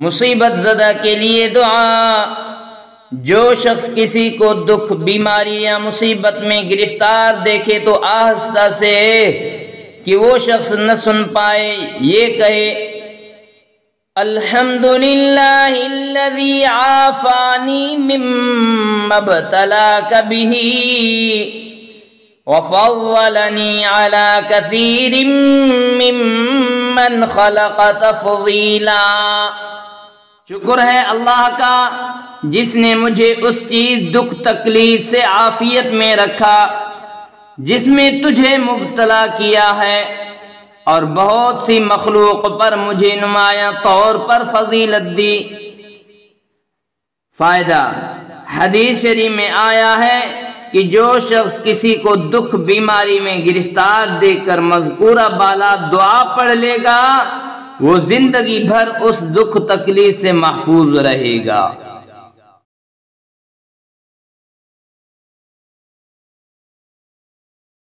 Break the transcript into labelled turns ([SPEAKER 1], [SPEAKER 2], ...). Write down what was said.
[SPEAKER 1] مصیبت زدہ کے لیے دعا۔ جو شخص کسی کو دکھ، بیماری یا مصیبت میں گرفتار دیکھے تو آہستہ سے کہ وہ شخص نہ سن پائے یہ کہے الحمدللہ الذی عافانی مما ابتلاک بہ وفضلنی علی کثیر ممن خلق تفضیلا۔ شکر ہے اللہ کا جس نے مجھے اس چیز دکھ تکلیف سے عافیت میں رکھا جس میں تجھے مبتلا کیا ہے، اور بہت سی مخلوق پر مجھے نمایاں طور پر فضیلت دی۔ فائدہ، حدیث شریف میں آیا ہے کہ جو شخص کسی کو دکھ بیماری میں گرفتار دیکھ کر مذکورہ بالا دعا پڑھ لے گا وہ زندگی بھر اس دکھ تکلیف سے محفوظ رہے گا۔